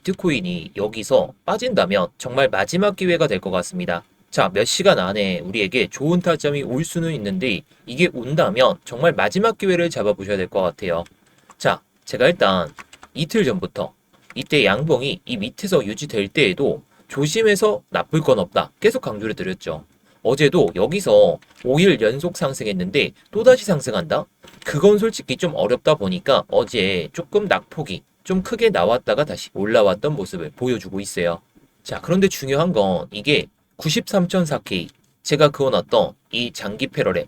비트코인이 여기서 빠진다면 정말 마지막 기회가 될 것 같습니다. 자, 몇 시간 안에 우리에게 좋은 타점이 올 수는 있는데 이게 온다면 정말 마지막 기회를 잡아보셔야 될 것 같아요. 자, 제가 일단 이틀 전부터 이때 양봉이 이 밑에서 유지될 때에도 조심해서 나쁠 건 없다. 계속 강조를 드렸죠. 어제도 여기서 5일 연속 상승했는데 또다시 상승한다? 그건 솔직히 좀 어렵다 보니까 어제 조금 낙폭이 좀 크게 나왔다가 다시 올라왔던 모습을 보여주고 있어요. 자, 그런데 중요한 건 이게 93.4K 제가 그어놨던 이 장기 패러렐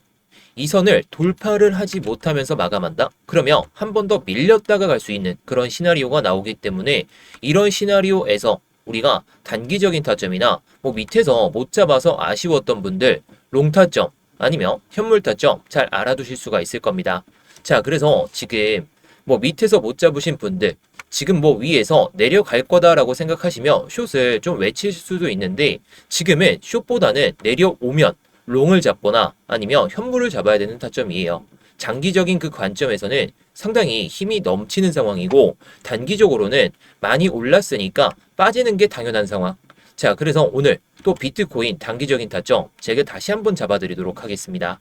이 선을 돌파를 하지 못하면서 마감한다? 그러면 한 번 더 밀렸다가 갈 수 있는 그런 시나리오가 나오기 때문에 이런 시나리오에서 우리가 단기적인 타점이나 뭐 밑에서 못 잡아서 아쉬웠던 분들 롱 타점 아니면 현물 타점 잘 알아두실 수가 있을 겁니다. 자, 그래서 지금 뭐 밑에서 못 잡으신 분들 지금 뭐 위에서 내려갈 거다라고 생각하시면 숏을 좀 외칠 수도 있는데 지금은 숏보다는 내려오면 롱을 잡거나 아니면 현물을 잡아야 되는 타점이에요. 장기적인 그 관점에서는 상당히 힘이 넘치는 상황이고 단기적으로는 많이 올랐으니까 빠지는 게 당연한 상황. 자, 그래서 오늘 또 비트코인 단기적인 타점 제가 다시 한번 잡아드리도록 하겠습니다.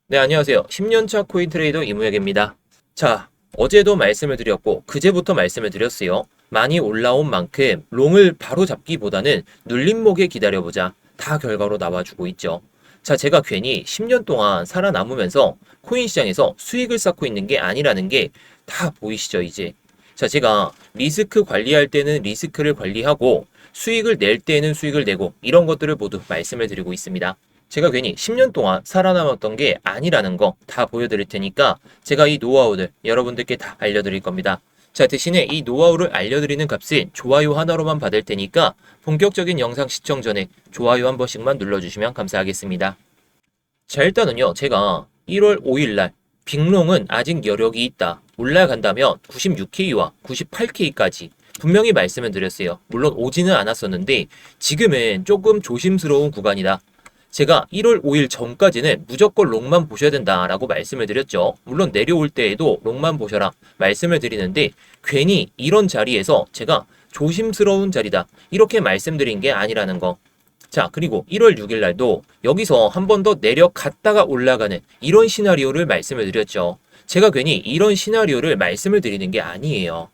네, 안녕하세요. 10년차 코인 트레이더 이무혁입니다. 자, 어제도 말씀을 드렸고 그제부터 말씀을 드렸어요. 많이 올라온 만큼 롱을 바로 잡기보다는 눌림목에 기다려보자. 다 결과로 나와주고 있죠. 자, 제가 괜히 10년 동안 살아남으면서 코인 시장에서 수익을 쌓고 있는 게 아니라는 게 다 보이시죠, 이제. 자, 제가 리스크 관리할 때는 리스크를 관리하고 수익을 낼 때는 수익을 내고 이런 것들을 모두 말씀을 드리고 있습니다. 제가 괜히 10년 동안 살아남았던 게 아니라는 거 다 보여드릴 테니까 제가 이 노하우들 여러분들께 다 알려드릴 겁니다. 자, 대신에 이 노하우를 알려드리는 값은 좋아요 하나로만 받을 테니까 본격적인 영상 시청 전에 좋아요 한 번씩만 눌러주시면 감사하겠습니다. 자, 일단은요, 제가 1월 5일날 빅롱은 아직 여력이 있다. 올라간다면 96K와 98K까지 분명히 말씀을 드렸어요. 물론 오지는 않았었는데 지금은 조금 조심스러운 구간이다. 제가 1월 5일 전까지는 무조건 롱만 보셔야 된다라고 말씀을 드렸죠. 물론 내려올 때에도 롱만 보셔라 말씀을 드리는데 괜히 이런 자리에서 제가 조심스러운 자리다 이렇게 말씀드린 게 아니라는 거. 자, 그리고 1월 6일 날도 여기서 한 번 더 내려갔다가 올라가는 이런 시나리오를 말씀을 드렸죠. 제가 괜히 이런 시나리오를 말씀을 드리는 게 아니에요.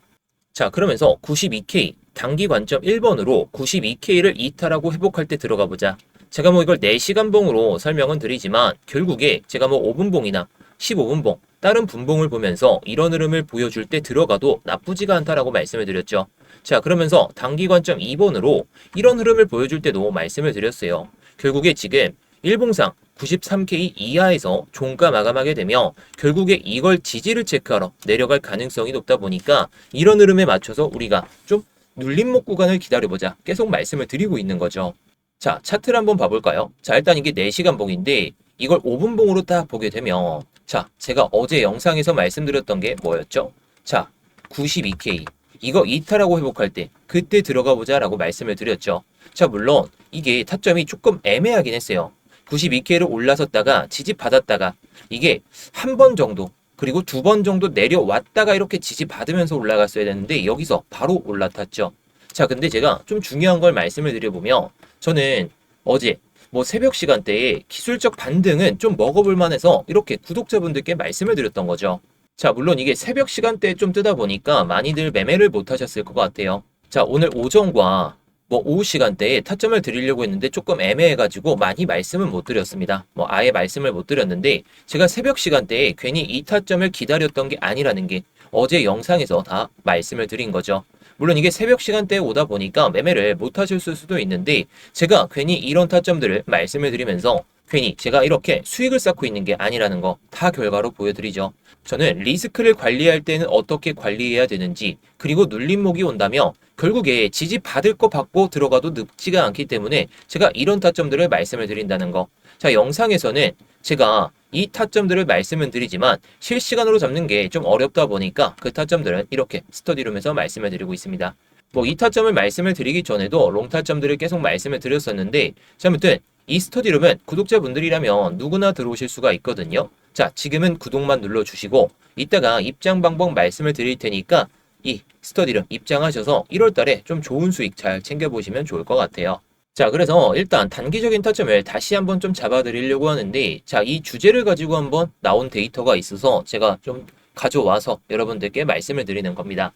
자, 그러면서 92K 단기 관점 1번으로 92K를 이탈하고 회복할 때 들어가 보자. 제가 뭐 이걸 4시간봉으로 설명은 드리지만 결국에 제가 뭐 5분봉이나 15분봉 다른 분봉을 보면서 이런 흐름을 보여줄 때 들어가도 나쁘지가 않다라고 말씀을 드렸죠. 자, 그러면서 단기 관점 2번으로 이런 흐름을 보여줄 때도 말씀을 드렸어요. 결국에 지금 일봉상 93K 이하에서 종가 마감하게 되면 결국에 이걸 지지를 체크하러 내려갈 가능성이 높다 보니까 이런 흐름에 맞춰서 우리가 좀 눌림목 구간을 기다려보자 계속 말씀을 드리고 있는 거죠. 자, 차트를 한번 봐볼까요? 자, 일단 이게 4시간 봉인데 이걸 5분 봉으로 딱 보게 되면 자, 제가 어제 영상에서 말씀드렸던 게 뭐였죠? 자, 92K 이거 이탈하고 회복할 때 그때 들어가 보자 라고 말씀을 드렸죠. 자, 물론 이게 타점이 조금 애매하긴 했어요. 92K를 올라섰다가 지지받았다가 이게 한 번 정도 그리고 2번 정도 내려왔다가 이렇게 지지받으면서 올라갔어야 되는데 여기서 바로 올라탔죠. 자, 근데 제가 좀 중요한 걸 말씀을 드려보면 저는 어제 뭐 새벽 시간대에 기술적 반등은 좀 먹어볼 만해서 이렇게 구독자분들께 말씀을 드렸던 거죠. 자, 물론 이게 새벽 시간대에 좀 뜨다 보니까 많이들 매매를 못 하셨을 것 같아요. 자, 오늘 오전과 뭐 오후 시간대에 타점을 드리려고 했는데 조금 애매해가지고 많이 말씀은 못 드렸습니다. 뭐 아예 말씀을 못 드렸는데 제가 새벽 시간대에 괜히 이 타점을 기다렸던 게 아니라는 게 어제 영상에서 다 말씀을 드린 거죠. 물론 이게 새벽 시간대에 오다 보니까 매매를 못 하셨을 수도 있는데 제가 괜히 이런 타점들을 말씀을 드리면서 괜히 제가 이렇게 수익을 쌓고 있는 게 아니라는 거 다 결과로 보여드리죠. 저는 리스크를 관리할 때는 어떻게 관리해야 되는지 그리고 눌림목이 온다면 결국에 지지 받을 거 받고 들어가도 늦지가 않기 때문에 제가 이런 타점들을 말씀을 드린다는 거. 자, 영상에서는 제가 이 타점들을 말씀을 드리지만 실시간으로 잡는 게 좀 어렵다 보니까 그 타점들은 이렇게 스터디룸에서 말씀을 드리고 있습니다. 뭐 이 타점을 말씀을 드리기 전에도 롱 타점들을 계속 말씀을 드렸었는데 자, 아무튼 이 스터디룸은 구독자분들이라면 누구나 들어오실 수가 있거든요. 자, 지금은 구독만 눌러주시고 이따가 입장 방법 말씀을 드릴 테니까 이 스터디룸 입장하셔서 1월 달에 좀 좋은 수익 잘 챙겨보시면 좋을 것 같아요. 자, 그래서 일단 단기적인 타점을 다시 한번 좀 잡아드리려고 하는데, 자, 이 주제를 가지고 한번 나온 데이터가 있어서 제가 좀 가져와서 여러분들께 말씀을 드리는 겁니다.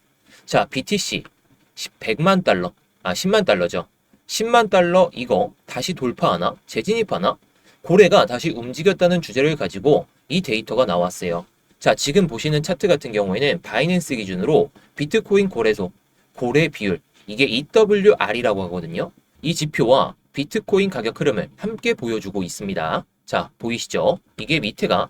자, BTC 100만 달러, 10만 달러죠. 10만 달러 이거 다시 돌파하나? 재진입하나? 고래가 다시 움직였다는 주제를 가지고 이 데이터가 나왔어요. 자, 지금 보시는 차트 같은 경우에는 바이낸스 기준으로 비트코인 거래소, 고래 비율, 이게 EWR이라고 하거든요. 이 지표와 비트코인 가격 흐름을 함께 보여주고 있습니다. 자, 보이시죠? 이게 밑에가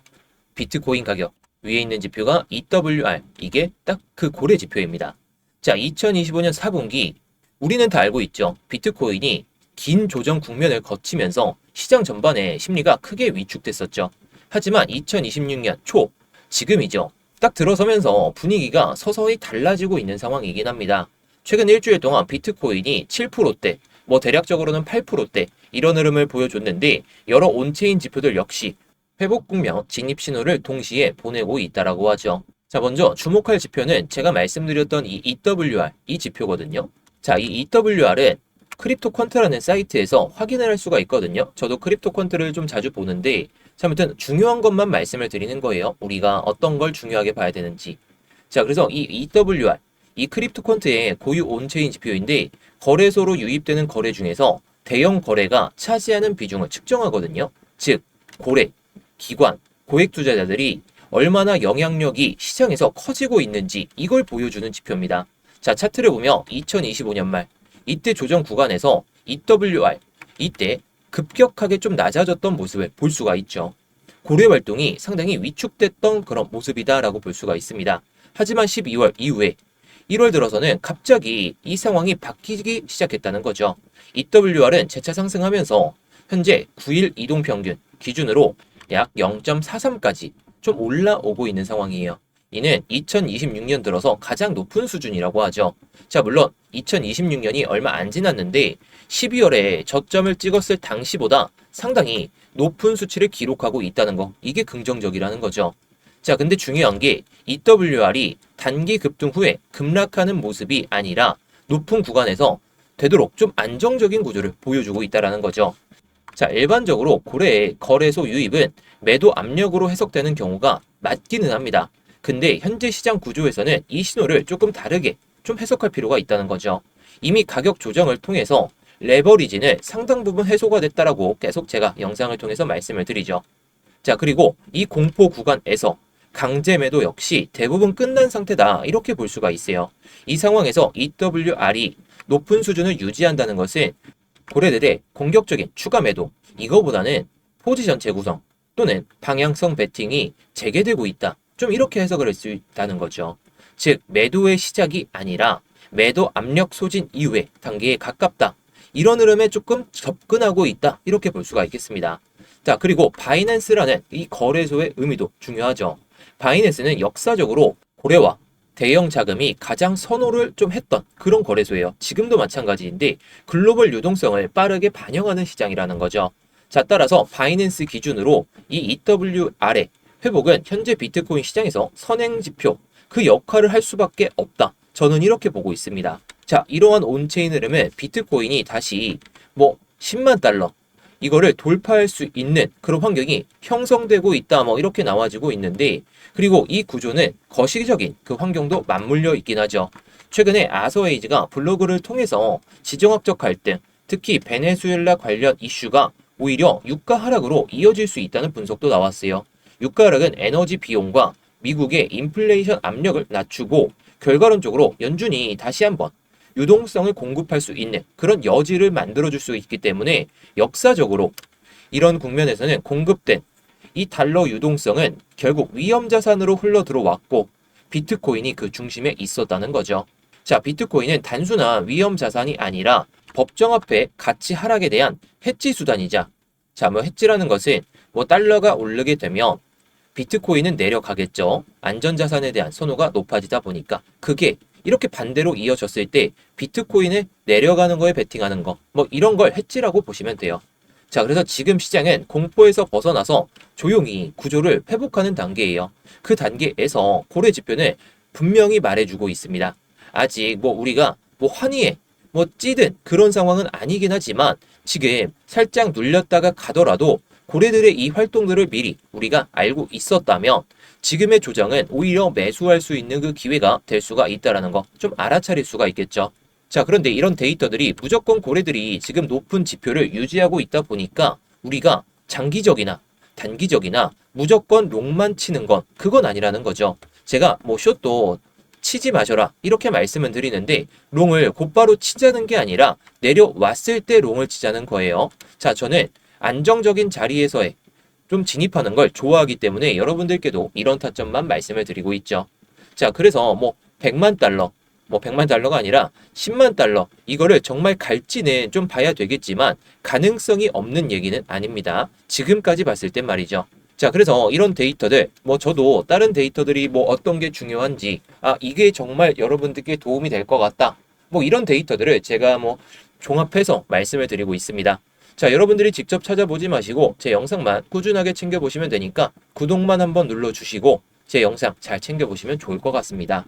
비트코인 가격, 위에 있는 지표가 EWR, 이게 딱 그 고래 지표입니다. 자, 2025년 4분기 우리는 다 알고 있죠. 비트코인이 긴 조정 국면을 거치면서 시장 전반에 심리가 크게 위축됐었죠. 하지만 2026년 초, 지금이죠. 딱 들어서면서 분위기가 서서히 달라지고 있는 상황이긴 합니다. 최근 일주일 동안 비트코인이 7%대, 대략적으로는 8%대 이런 흐름을 보여줬는데 여러 온체인 지표들 역시 회복 국면 진입 신호를 동시에 보내고 있다라고 하죠. 자, 먼저 주목할 지표는 제가 말씀드렸던 이 EWR, 이 지표거든요. 자, 이 EWR은 크립토퀀트라는 사이트에서 확인을 할 수가 있거든요. 저도 크립토퀀트를 좀 자주 보는데, 자, 아무튼 중요한 것만 말씀을 드리는 거예요. 우리가 어떤 걸 중요하게 봐야 되는지. 자, 그래서 이 EWR, 이 크립토퀀트의 고유 온체인 지표인데, 거래소로 유입되는 거래 중에서 대형 거래가 차지하는 비중을 측정하거든요. 즉, 고래, 기관, 고액 투자자들이 얼마나 영향력이 시장에서 커지고 있는지 이걸 보여주는 지표입니다. 자, 차트를 보면 2025년 말 이때 조정 구간에서 EWR 이때 급격하게 좀 낮아졌던 모습을 볼 수가 있죠. 고래 활동이 상당히 위축됐던 그런 모습이다라고 볼 수가 있습니다. 하지만 12월 이후에 1월 들어서는 갑자기 이 상황이 바뀌기 시작했다는 거죠. EWR은 재차 상승하면서 현재 9일 이동평균 기준으로 약 0.43까지 좀 올라오고 있는 상황이에요. 이는 2026년 들어서 가장 높은 수준이라고 하죠. 자, 물론 2026년이 얼마 안 지났는데 12월에 저점을 찍었을 당시보다 상당히 높은 수치를 기록하고 있다는 거, 이게 긍정적이라는 거죠. 자, 근데 중요한 게 EWR이 단기 급등 후에 급락하는 모습이 아니라 높은 구간에서 되도록 좀 안정적인 구조를 보여주고 있다는 거죠. 자, 일반적으로 고래의 거래소 유입은 매도 압력으로 해석되는 경우가 많기는 합니다. 근데 현재 시장 구조에서는 이 신호를 조금 다르게 좀 해석할 필요가 있다는 거죠. 이미 가격 조정을 통해서 레버리지는 상당 부분 해소가 됐다라고 계속 제가 영상을 통해서 말씀을 드리죠. 자, 그리고 이 공포 구간에서 강제 매도 역시 대부분 끝난 상태다, 이렇게 볼 수가 있어요. 이 상황에서 EWR이 높은 수준을 유지한다는 것은 고래들의 공격적인 추가 매도, 이거보다는 포지션 재구성 또는 방향성 베팅이 재개되고 있다, 좀 이렇게 해석을 할 수 있다는 거죠. 즉, 매도의 시작이 아니라 매도 압력 소진 이후의 단계에 가깝다, 이런 흐름에 조금 접근하고 있다, 이렇게 볼 수가 있겠습니다. 자, 그리고 바이낸스라는 이 거래소의 의미도 중요하죠. 바이낸스는 역사적으로 고래와 대형 자금이 가장 선호를 좀 했던 그런 거래소예요. 지금도 마찬가지인데 글로벌 유동성을 빠르게 반영하는 시장이라는 거죠. 자, 따라서 바이낸스 기준으로 이 EWR의 회복은 현재 비트코인 시장에서 선행지표, 그 역할을 할 수밖에 없다, 저는 이렇게 보고 있습니다. 자, 이러한 온체인 흐름은 비트코인이 다시 10만 달러 이거를 돌파할 수 있는 그런 환경이 형성되고 있다, 이렇게 나와지고 있는데, 그리고 이 구조는 거시적인 그 환경도 맞물려 있긴 하죠. 최근에 아서웨이즈가 블로그를 통해서 지정학적 갈등, 특히 베네수엘라 관련 이슈가 오히려 유가 하락으로 이어질 수 있다는 분석도 나왔어요. 유가 하락은 에너지 비용과 미국의 인플레이션 압력을 낮추고 결과론적으로 연준이 다시 한번 유동성을 공급할 수 있는 그런 여지를 만들어줄 수 있기 때문에 역사적으로 이런 국면에서는 공급된 이 달러 유동성은 결국 위험자산으로 흘러 들어왔고 비트코인이 그 중심에 있었다는 거죠. 자, 비트코인은 단순한 위험자산이 아니라 법정화폐 가치 하락에 대한 해지 수단이자, 자, 해지라는 것은 달러가 오르게 되면 비트코인은 내려가겠죠. 안전자산에 대한 선호가 높아지다 보니까 그게 이렇게 반대로 이어졌을 때 비트코인을 내려가는 거에 베팅하는 거, 이런 걸 해지라고 보시면 돼요. 자, 그래서 지금 시장은 공포에서 벗어나서 조용히 구조를 회복하는 단계예요. 그 단계에서 고래 지표는 분명히 말해주고 있습니다. 아직 뭐 우리가 뭐 환희에 뭐 찌든 그런 상황은 아니긴 하지만 지금 살짝 눌렸다가 가더라도 고래들의 이 활동들을 미리 우리가 알고 있었다면 지금의 조정은 오히려 매수할 수 있는 그 기회가 될 수가 있다는 거 좀 알아차릴 수가 있겠죠. 자, 그런데 이런 데이터들이 무조건 고래들이 지금 높은 지표를 유지하고 있다 보니까 우리가 장기적이나 단기적이나 무조건 롱만 치는 건 그건 아니라는 거죠. 제가 뭐 숏도 치지 마셔라 이렇게 말씀은 드리는데 롱을 곧바로 치자는 게 아니라 내려왔을 때 롱을 치자는 거예요. 자, 저는 안정적인 자리에서의 좀 진입하는 걸 좋아하기 때문에 여러분들께도 이런 타점만 말씀을 드리고 있죠. 자, 그래서 뭐 100만 달러, 뭐 100만 달러가 아니라 10만 달러 이거를 정말 갈지는 좀 봐야 되겠지만 가능성이 없는 얘기는 아닙니다. 지금까지 봤을 땐 말이죠. 자, 그래서 이런 데이터들, 뭐 저도 다른 데이터들이 뭐 어떤 게 중요한지, 이게 정말 여러분들께 도움이 될 것 같다. 뭐 이런 데이터들을 제가 뭐 종합해서 말씀을 드리고 있습니다. 자, 여러분들이 직접 찾아보지 마시고 제 영상만 꾸준하게 챙겨보시면 되니까 구독만 한번 눌러주시고 제 영상 잘 챙겨보시면 좋을 것 같습니다.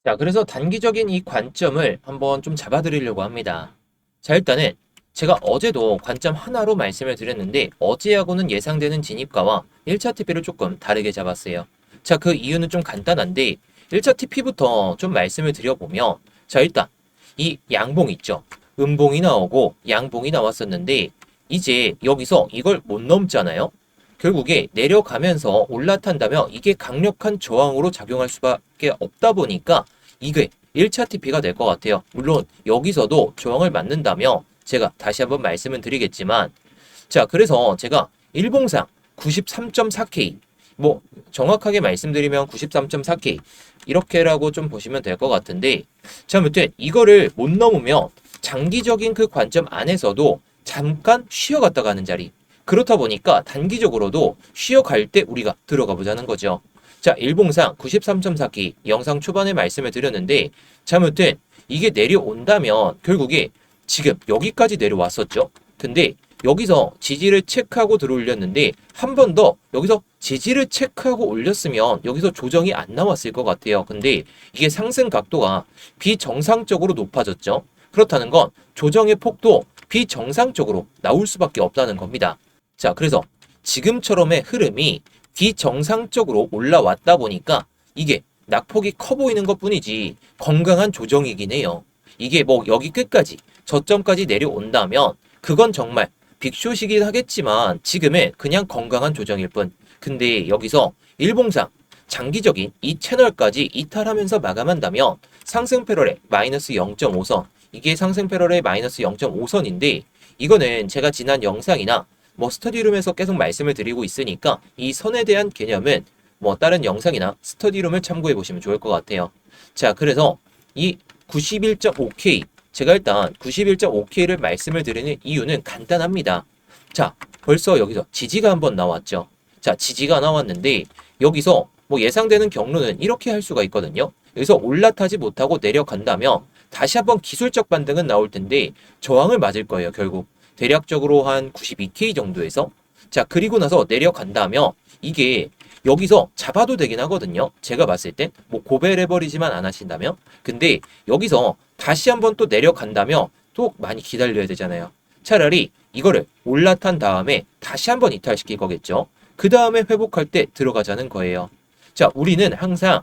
자, 그래서 단기적인 이 관점을 한번 좀 잡아드리려고 합니다. 자, 일단은 제가 어제도 관점 하나로 말씀을 드렸는데 어제하고는 예상되는 진입가와 1차 TP를 조금 다르게 잡았어요. 자, 그 이유는 좀 간단한데 1차 TP부터 좀 말씀을 드려보면 자, 일단 이 양봉 있죠. 음봉이 나오고 양봉이 나왔었는데 이제 여기서 이걸 못 넘잖아요. 결국에 내려가면서 올라탄다면 이게 강력한 저항으로 작용할 수밖에 없다 보니까 이게 1차 TP가 될 것 같아요. 물론 여기서도 저항을 맞는다면 제가 다시 한번 말씀을 드리겠지만 자, 그래서 제가 일봉상 93.4K 뭐 정확하게 말씀드리면 93.4K 이렇게라고 좀 보시면 될 것 같은데 자, 아무튼 이거를 못 넘으면 장기적인 그 관점 안에서도 잠깐 쉬어갔다 가는 자리 그렇다 보니까 단기적으로도 쉬어갈 때 우리가 들어가 보자는 거죠. 자, 일봉상 93.4K 영상 초반에 말씀을 드렸는데 자, 아무튼 이게 내려온다면 결국에 지금 여기까지 내려왔었죠. 근데 여기서 지지를 체크하고 들어올렸는데 한 번 더 여기서 지지를 체크하고 올렸으면 여기서 조정이 안 나왔을 것 같아요. 근데 이게 상승 각도가 비정상적으로 높아졌죠. 그렇다는 건 조정의 폭도 비정상적으로 나올 수밖에 없다는 겁니다. 자, 그래서 지금처럼의 흐름이 비정상적으로 올라왔다 보니까 이게 낙폭이 커 보이는 것 뿐이지 건강한 조정이긴 해요. 이게 뭐 여기 끝까지 저점까지 내려온다면 그건 정말 빅숏이긴 하겠지만 지금은 그냥 건강한 조정일 뿐. 근데 여기서 일봉상 장기적인 이 채널까지 이탈하면서 마감한다면 상승 패러렐 마이너스 0.5선 이게 상승 패러렐 마이너스 0.5선인데 이거는 제가 지난 영상이나 뭐 스터디룸에서 계속 말씀을 드리고 있으니까 이 선에 대한 개념은 뭐 다른 영상이나 스터디룸을 참고해 보시면 좋을 것 같아요. 자, 그래서 이 91.5K 제가 일단 91.5K를 말씀을 드리는 이유는 간단합니다. 자, 벌써 여기서 지지가 한번 나왔죠. 자, 지지가 나왔는데 여기서 뭐 예상되는 경로는 이렇게 할 수가 있거든요. 여기서 올라타지 못하고 내려간다면 다시 한번 기술적 반등은 나올 텐데 저항을 맞을 거예요, 결국. 대략적으로 한 92K 정도에서. 자, 그리고 나서 내려간다면 이게 여기서 잡아도 되긴 하거든요. 제가 봤을 땐 뭐 고배해버리지만 안 하신다면. 근데 여기서 다시 한번 또 내려간다면 또 많이 기다려야 되잖아요. 차라리 이거를 올라탄 다음에 다시 한번 이탈시킬 거겠죠. 그 다음에 회복할 때 들어가자는 거예요. 자, 우리는 항상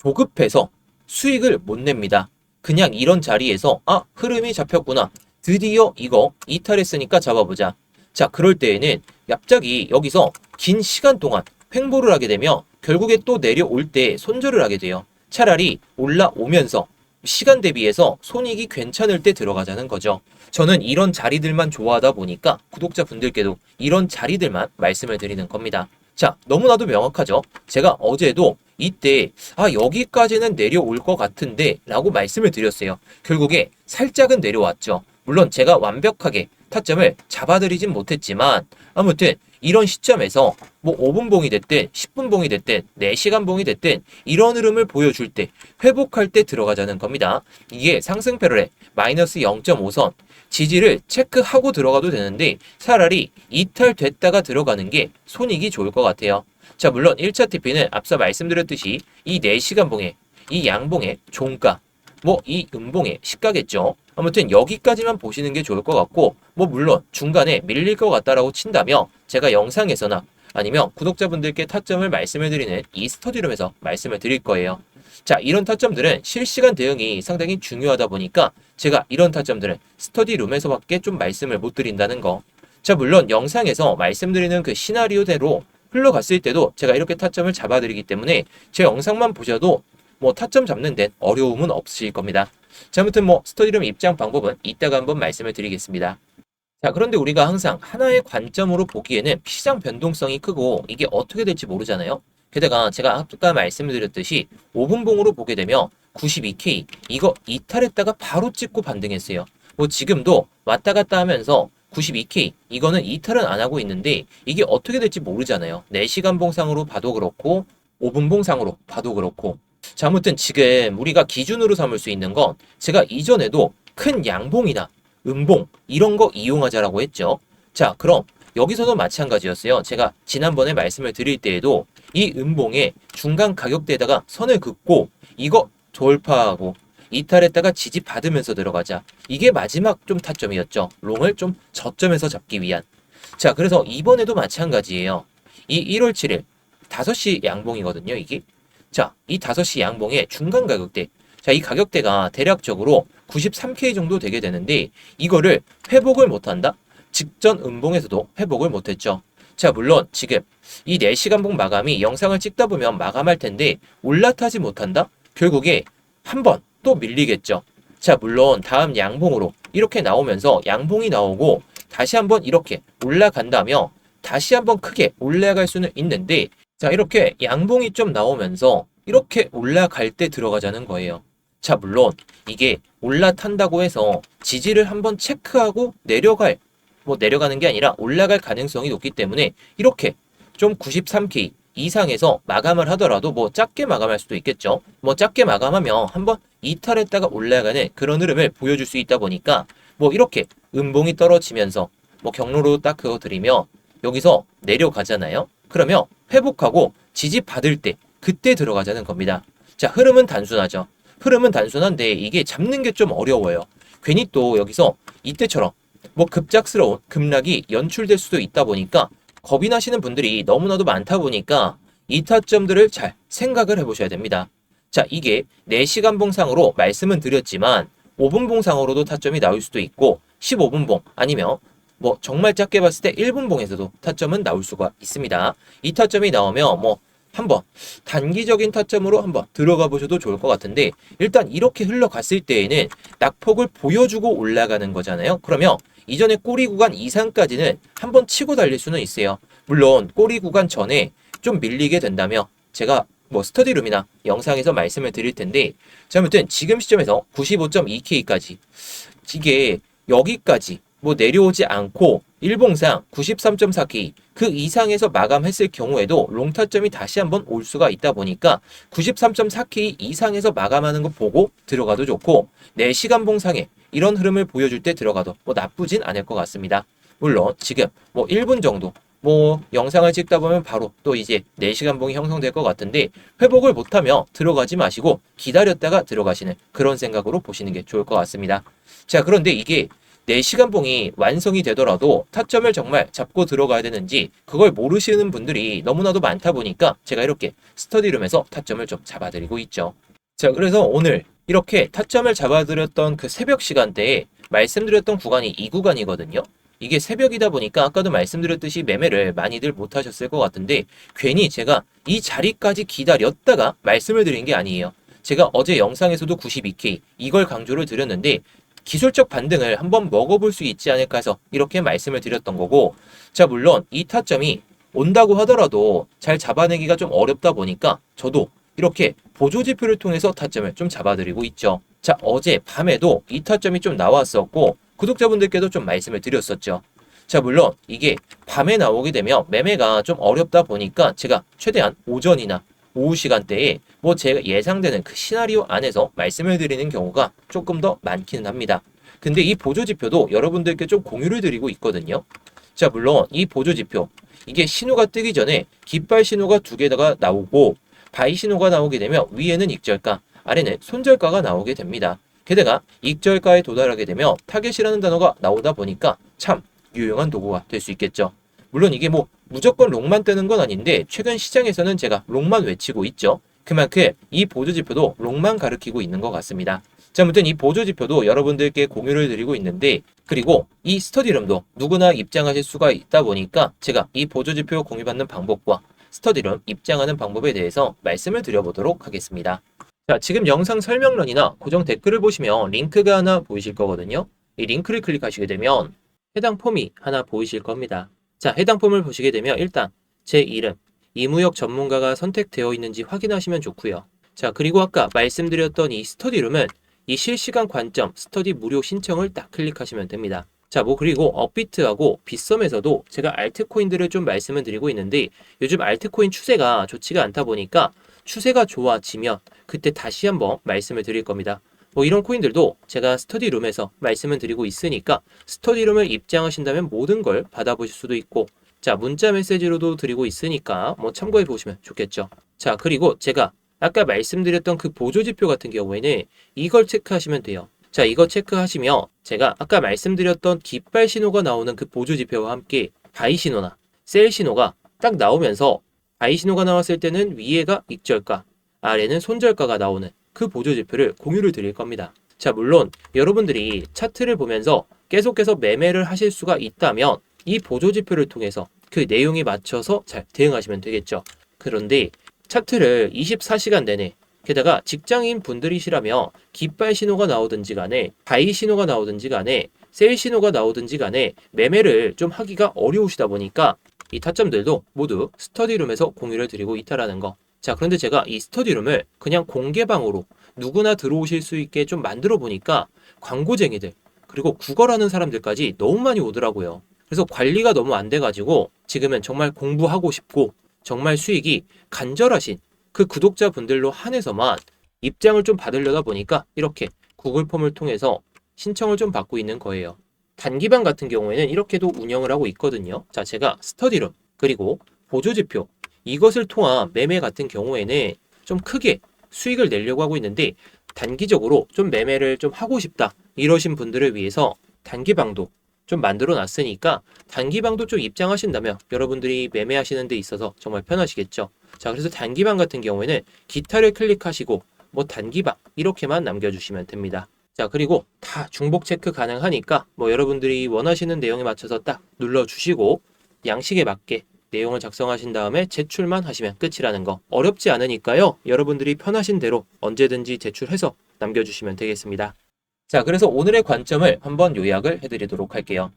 조급해서 수익을 못 냅니다. 그냥 이런 자리에서 흐름이 잡혔구나. 드디어 이거 이탈했으니까 잡아보자. 자, 그럴 때에는 갑자기 여기서 긴 시간 동안 횡보를 하게 되면 결국에 또 내려올 때 손절을 하게 돼요. 차라리 올라오면서 시간 대비해서 손익이 괜찮을 때 들어가자는 거죠. 저는 이런 자리들만 좋아하다 보니까 구독자분들께도 이런 자리들만 말씀을 드리는 겁니다. 자, 너무나도 명확하죠? 제가 어제도 이때 여기까지는 내려올 것 같은데 라고 말씀을 드렸어요. 결국에 살짝은 내려왔죠. 물론 제가 완벽하게 타점을 잡아드리진 못했지만 아무튼 이런 시점에서 뭐 5분 봉이 됐든 10분 봉이 됐든 4시간 봉이 됐든 이런 흐름을 보여줄 때 회복할 때 들어가자는 겁니다. 이게 상승 패러렐 마이너스 0.5선 지지를 체크하고 들어가도 되는데 차라리 이탈됐다가 들어가는 게 손익이 좋을 것 같아요. 자, 물론 1차 TP는 앞서 말씀드렸듯이 이 4시간 봉의 이 양봉의 종가 뭐 이 음봉의 시가겠죠. 아무튼 여기까지만 보시는 게 좋을 것 같고 뭐 물론 중간에 밀릴 것 같다라고 친다면 제가 영상에서나 아니면 구독자분들께 타점을 말씀을 드리는 이 스터디룸에서 말씀을 드릴 거예요. 자, 이런 타점들은 실시간 대응이 상당히 중요하다 보니까 제가 이런 타점들은 스터디룸에서밖에 좀 말씀을 못 드린다는 거. 자, 물론 영상에서 말씀드리는 그 시나리오대로 흘러갔을 때도 제가 이렇게 타점을 잡아드리기 때문에 제 영상만 보셔도 뭐 타점 잡는 데는 어려움은 없으실 겁니다. 자, 아무튼 뭐 스터디룸 입장 방법은 이따가 한번 말씀을 드리겠습니다. 자, 그런데 우리가 항상 하나의 관점으로 보기에는 시장 변동성이 크고 이게 어떻게 될지 모르잖아요. 게다가 제가 아까 말씀드렸듯이 5분봉으로 보게 되면 92K 이거 이탈했다가 바로 찍고 반등했어요. 뭐 지금도 왔다 갔다 하면서 92K 이거는 이탈은 안 하고 있는데 이게 어떻게 될지 모르잖아요. 4시간 봉상으로 봐도 그렇고 5분 봉상으로 봐도 그렇고. 자, 아무튼 지금 우리가 기준으로 삼을 수 있는 건 제가 이전에도 큰 양봉이나 음봉 이런 거 이용하자라고 했죠. 자, 그럼 여기서도 마찬가지였어요. 제가 지난번에 말씀을 드릴 때에도 이 음봉의 중간 가격대에다가 선을 긋고 이거 돌파하고 이탈했다가 지지 받으면서 들어가자. 이게 마지막 좀 타점이었죠. 롱을 좀 저점에서 잡기 위한. 자, 그래서 이번에도 마찬가지예요. 이 1월 7일 5시 양봉이거든요, 이게. 자, 이 5시 양봉의 중간 가격대. 자, 이 가격대가 대략적으로 93K 정도 되게 되는데 이거를 회복을 못한다? 직전 음봉에서도 회복을 못했죠. 자, 물론 지금 이 4시간 봉 마감이 영상을 찍다 보면 마감할 텐데 올라타지 못한다? 결국에 한 번 또 밀리겠죠. 자, 물론 다음 양봉으로 이렇게 나오면서 양봉이 나오고 다시 한번 이렇게 올라간다며 다시 한번 크게 올라갈 수는 있는데 자, 이렇게 양봉이 좀 나오면서 이렇게 올라갈 때 들어가자는 거예요. 자, 물론 이게 올라탄다고 해서 지지를 한번 체크하고 내려가는 게 아니라 올라갈 가능성이 높기 때문에 이렇게 좀 93K 이상에서 마감을 하더라도 뭐 작게 마감할 수도 있겠죠. 뭐 작게 마감하면 한번 이탈했다가 올라가는 그런 흐름을 보여줄 수 있다 보니까 뭐 이렇게 음봉이 떨어지면서 뭐 경로로 딱 그거 드리면 여기서 내려가잖아요. 그러면 회복하고 지지 받을 때 그때 들어가자는 겁니다. 자, 흐름은 단순하죠. 흐름은 단순한데 이게 잡는 게 좀 어려워요. 괜히 또 여기서 이때처럼 뭐 급작스러운 급락이 연출될 수도 있다 보니까 겁이 나시는 분들이 너무나도 많다 보니까 이 타점들을 잘 생각을 해보셔야 됩니다. 자, 이게 4시간 봉상으로 말씀은 드렸지만 5분 봉상으로도 타점이 나올 수도 있고 15분 봉 아니면 뭐 정말 작게 봤을 때 1분 봉에서도 타점은 나올 수가 있습니다. 이 타점이 나오면 뭐 한번 단기적인 타점으로 한번 들어가 보셔도 좋을 것 같은데 일단 이렇게 흘러갔을 때에는 낙폭을 보여주고 올라가는 거잖아요. 그러면 이전에 꼬리 구간 이상까지는 한번 치고 달릴 수는 있어요. 물론 꼬리 구간 전에 좀 밀리게 된다면 제가 뭐 스터디룸이나 영상에서 말씀을 드릴 텐데 자, 아무튼 지금 시점에서 95.2K까지 이게 여기까지 뭐 내려오지 않고 일봉상 93.4K 그 이상에서 마감했을 경우에도 롱타점이 다시 한번 올 수가 있다 보니까 93.4K 이상에서 마감하는 거 보고 들어가도 좋고 4시간 봉상에 이런 흐름을 보여줄 때 들어가도 뭐 나쁘진 않을 것 같습니다. 물론 지금 뭐 1분 정도 뭐 영상을 찍다 보면 바로 또 이제 4시간 봉이 형성될 것 같은데 회복을 못하면 들어가지 마시고 기다렸다가 들어가시는 그런 생각으로 보시는 게 좋을 것 같습니다. 자, 그런데 이게 4시간 봉이 완성이 되더라도 타점을 정말 잡고 들어가야 되는지 그걸 모르시는 분들이 너무나도 많다 보니까 제가 이렇게 스터디룸에서 타점을 좀 잡아드리고 있죠. 자, 그래서 오늘 이렇게 타점을 잡아드렸던 그 새벽 시간대에 말씀드렸던 구간이 이 구간이거든요. 이게 새벽이다 보니까 아까도 말씀드렸듯이 매매를 많이들 못하셨을 것 같은데 괜히 제가 이 자리까지 기다렸다가 말씀을 드린 게 아니에요. 제가 어제 영상에서도 92K 이걸 강조를 드렸는데 기술적 반등을 한번 먹어볼 수 있지 않을까 해서 이렇게 말씀을 드렸던 거고 자, 물론 이 타점이 온다고 하더라도 잘 잡아내기가 좀 어렵다 보니까 저도 이렇게 보조지표를 통해서 타점을 좀 잡아드리고 있죠. 자, 어제 밤에도 이 타점이 좀 나왔었고 구독자분들께도 좀 말씀을 드렸었죠. 자, 물론 이게 밤에 나오게 되면 매매가 좀 어렵다 보니까 제가 최대한 오전이나 오후 시간대에 뭐 제가 예상되는 그 시나리오 안에서 말씀을 드리는 경우가 조금 더 많기는 합니다. 근데 이 보조지표도 여러분들께 좀 공유를 드리고 있거든요. 자, 물론 이 보조지표, 이게 신호가 뜨기 전에 깃발 신호가 두 개가 나오고 바이 신호가 나오게 되면 위에는 익절가, 아래는 손절가가 나오게 됩니다. 게다가 익절가에 도달하게 되면 타겟이라는 단어가 나오다 보니까 참 유용한 도구가 될 수 있겠죠. 물론 이게 뭐 무조건 롱만 뜨는 건 아닌데 최근 시장에서는 제가 롱만 외치고 있죠. 그만큼 이 보조지표도 롱만 가리키고 있는 것 같습니다. 자, 아무튼 이 보조지표도 여러분들께 공유를 드리고 있는데, 그리고 이 스터디룸도 누구나 입장하실 수가 있다 보니까 제가 이 보조지표 공유받는 방법과 스터디룸 입장하는 방법에 대해서 말씀을 드려보도록 하겠습니다. 자, 지금 영상 설명란이나 고정 댓글을 보시면 링크가 하나 보이실 거거든요. 이 링크를 클릭하시게 되면 해당 폼이 하나 보이실 겁니다. 자, 해당 폼을 보시게 되면 일단 제 이름, 이무역 전문가가 선택되어 있는지 확인하시면 좋고요. 자, 그리고 아까 말씀드렸던 이 스터디룸은 이 실시간 관점 스터디 무료 신청을 딱 클릭하시면 됩니다. 자, 뭐 그리고 업비트하고 빗썸에서도 제가 알트코인들을 좀 말씀을 드리고 있는데, 요즘 알트코인 추세가 좋지가 않다 보니까 추세가 좋아지면 그때 다시 한번 말씀을 드릴 겁니다. 뭐 이런 코인들도 제가 스터디룸에서 말씀을 드리고 있으니까 스터디룸을 입장하신다면 모든 걸 받아보실 수도 있고, 자, 문자 메시지로도 드리고 있으니까 뭐 참고해 보시면 좋겠죠. 자, 그리고 제가 아까 말씀드렸던 그 보조지표 같은 경우에는 이걸 체크하시면 돼요. 자, 이거 체크하시면 제가 아까 말씀드렸던 깃발 신호가 나오는 그 보조지표와 함께 바이 신호나 셀 신호가 딱 나오면서, 바이 신호가 나왔을 때는 위에가 익절가, 아래는 손절가가 나오는 그 보조지표를 공유를 드릴 겁니다. 자, 물론 여러분들이 차트를 보면서 계속해서 매매를 하실 수가 있다면 이 보조지표를 통해서 그 내용에 맞춰서 잘 대응하시면 되겠죠. 그런데 차트를 24시간 내내, 게다가 직장인 분들이시라면 깃발 신호가 나오든지 간에 바이 신호가 나오든지 간에 셀 신호가 나오든지 간에 매매를 좀 하기가 어려우시다 보니까 이 타점들도 모두 스터디룸에서 공유를 드리고 있다라는 거. 자, 그런데 제가 이 스터디룸을 그냥 공개방으로 누구나 들어오실 수 있게 좀 만들어 보니까 광고쟁이들, 그리고 구걸하는 사람들까지 너무 많이 오더라고요. 그래서 관리가 너무 안 돼가지고 지금은 정말 공부하고 싶고 정말 수익이 간절하신 그 구독자분들로 한해서만 입장을 좀 받으려다 보니까 이렇게 구글 폼을 통해서 신청을 좀 받고 있는 거예요. 단기방 같은 경우에는 이렇게도 운영을 하고 있거든요. 자, 제가 스터디룸 그리고 보조지표 이것을 통한 매매 같은 경우에는 좀 크게 수익을 내려고 하고 있는데, 단기적으로 좀 매매를 좀 하고 싶다 이러신 분들을 위해서 단기방도 좀 만들어 놨으니까 단기방도 좀 입장하신다면 여러분들이 매매하시는 데 있어서 정말 편하시겠죠. 자, 그래서 단기방 같은 경우에는 기타를 클릭하시고 뭐 단기방 이렇게만 남겨주시면 됩니다. 자, 그리고 다 중복 체크 가능하니까 뭐 여러분들이 원하시는 내용에 맞춰서 딱 눌러주시고 양식에 맞게 내용을 작성하신 다음에 제출만 하시면 끝이라는 거. 어렵지 않으니까요. 여러분들이 편하신 대로 언제든지 제출해서 남겨주시면 되겠습니다. 자, 그래서 오늘의 관점을 한번 요약을 해드리도록 할게요.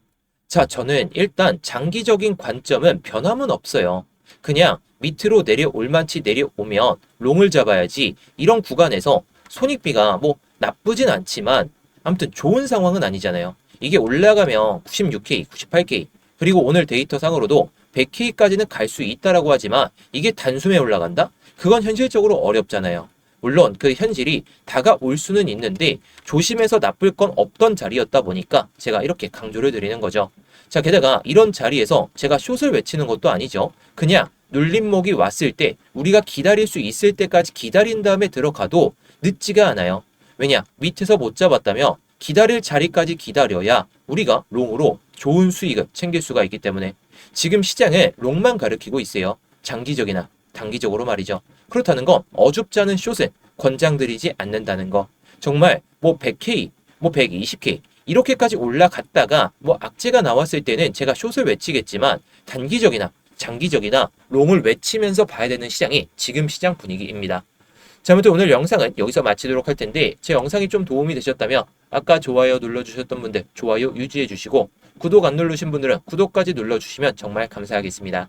자, 저는 일단 장기적인 관점은 변함은 없어요. 그냥 밑으로 내려올 만치 내려오면 롱을 잡아야지, 이런 구간에서 손익비가 뭐 나쁘진 않지만 아무튼 좋은 상황은 아니잖아요. 이게 올라가면 96K, 98K, 그리고 오늘 데이터 상으로도 100K까지는 갈 수 있다라고 하지만 이게 단숨에 올라간다? 그건 현실적으로 어렵잖아요. 물론 그 현실이 다가올 수는 있는데 조심해서 나쁠 건 없던 자리였다 보니까 제가 이렇게 강조를 드리는 거죠. 자, 게다가 이런 자리에서 제가 숏을 외치는 것도 아니죠. 그냥 눌림목이 왔을 때 우리가 기다릴 수 있을 때까지 기다린 다음에 들어가도 늦지가 않아요. 왜냐? 밑에서 못 잡았다면 기다릴 자리까지 기다려야 우리가 롱으로 좋은 수익을 챙길 수가 있기 때문에 지금 시장은 롱만 가리키고 있어요. 장기적이나 단기적으로 말이죠. 그렇다는 건 어줍지 않은 숏은 권장드리지 않는다는 거. 정말 뭐 100K, 뭐 120K 이렇게까지 올라갔다가 뭐 악재가 나왔을 때는 제가 숏을 외치겠지만 단기적이나 장기적이나 롱을 외치면서 봐야 되는 시장이 지금 시장 분위기입니다. 자, 아무튼 오늘 영상은 여기서 마치도록 할 텐데, 제 영상이 좀 도움이 되셨다면 아까 좋아요 눌러주셨던 분들 좋아요 유지해 주시고, 구독 안 누르신 분들은 구독까지 눌러주시면 정말 감사하겠습니다.